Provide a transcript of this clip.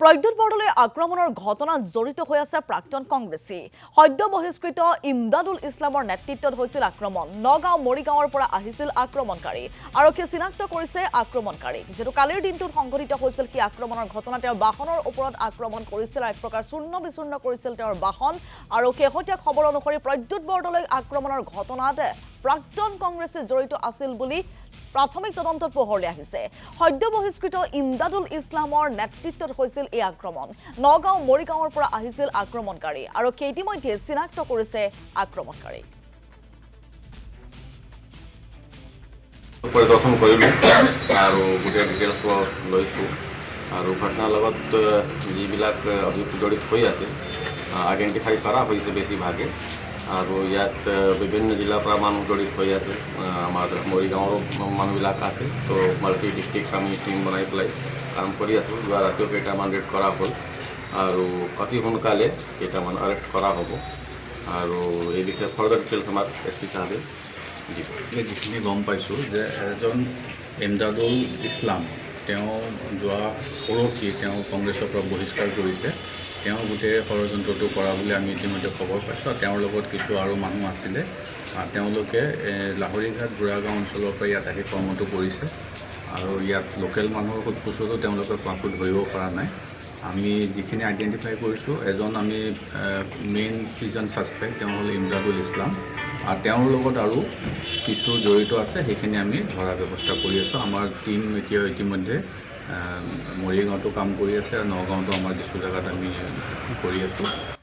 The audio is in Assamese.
প্ৰদ্যুৎ বৰদলৈ আক্ৰমণৰ ঘটনাত জড়িত হৈ আছে প্ৰাক্তন কংগ্ৰেছী সদ্য বহিষ্কৃত ইমদাদুল ইছলামৰ নেতৃত্বত হৈছিল আক্ৰমণ নগাঁও মৰিগাঁৱৰ পৰা আহিছিল আক্ৰমণকাৰী আৰক্ষীয়ে চিনাক্ত কৰিছে আক্ৰমণকাৰীক যেটো কালিৰ দিনটোত সংঘটিত হৈছিল কি আক্ৰমণৰ ঘটনা তেওঁৰ বাহনৰ ওপৰত আক্ৰমণ কৰিছিল এক প্ৰকাৰ শূন্য বিচূৰ্ণ কৰিছিল তেওঁৰ বাহন আৰু শেহতীয়া খবৰ অনুসৰি প্ৰদ্যুৎ বৰদলৈ আক্ৰমণৰ ঘটনাত প্ৰাক্তন কংগ্ৰেছী জড়িত আছিল বুলি প্ৰাথমিক তদন্তত পোহৰলৈ আহিছে সদ্য বহিষ্কৃত ইমদাদুল ইছলামৰ নেতৃত্বত হৈছিল এই আক্ৰমণ নগাঁও মৰিগাঁৱৰ পৰা আহিছিল আক্ৰমণকাৰী আৰু ইতিমধ্যে চিনাক্ত কৰিছে আক্ৰমণকাৰীক পৰিদৰ্শন কৰিলোঁ আৰু গোটেই ডিটেইলছ লৈছোঁ আৰু ঘটনাৰ লগত যিবিলাক অভিযুক্ত জড়িত হৈ আছে আইডেণ্টিফাই কৰা হৈছে বেছিভাগে আৰু ইয়াত বিভিন্ন জিলাৰ পৰা মানুহ জড়িত হৈ আছে আমাৰ মৰিগাঁৱৰ মানুহবিলাক আছে তো মাল্টি ডিষ্ট্ৰিক্ট আমি টিম বনাই পেলাই কাম কৰি আছোঁ যোৱা ৰাতিও কেইটামান ৰেড কৰা হ'ল আৰু অতি সোনকালে কেইটামান এৰেষ্ট কৰা হ'ব আৰু এই বিষয়ে ফাৰ্ডাৰ ডিটেইলছ আমাৰ এছ পি চাহাবে দিব যিখিনি গম পাইছোঁ যে এজন ইমদাদুল ইছলাম তেওঁ যোৱা পৰহি তেওঁ কংগ্ৰেছৰ পৰা বহিষ্কাৰ কৰিছে তেওঁ গোটেই ষড়যন্ত্ৰটো কৰা বুলি আমি ইতিমধ্যে খবৰ পাইছোঁ আৰু তেওঁৰ লগত কিছু আৰু মানুহ আছিলে তেওঁলোকে লাহৰীঘাট বুঢ়াগাঁও অঞ্চলৰ পৰা ইয়াত আহি কৰ্মটো কৰিছে আৰু ইয়াত লোকেল মানুহৰ সোধপোছতো তেওঁলোকে কাকো ধৰিব পৰা নাই আমি যিখিনি আইডেণ্টিফাই কৰিছোঁ এজন আমি মেইন যিজন ছাছপেক্ট তেওঁ হ'ল ইমদাদুল ইছলাম আৰু তেওঁৰ লগত আৰু কিছু জড়িত আছে সেইখিনি আমি ধৰাৰ ব্যৱস্থা কৰি আছোঁ আমাৰ টীম এতিয়া ইতিমধ্যে মৰিগাঁৱতো কাম কৰি আছে আৰু নগাঁৱতো আমাৰ কিছু জেগাত আমি কৰি আছোঁ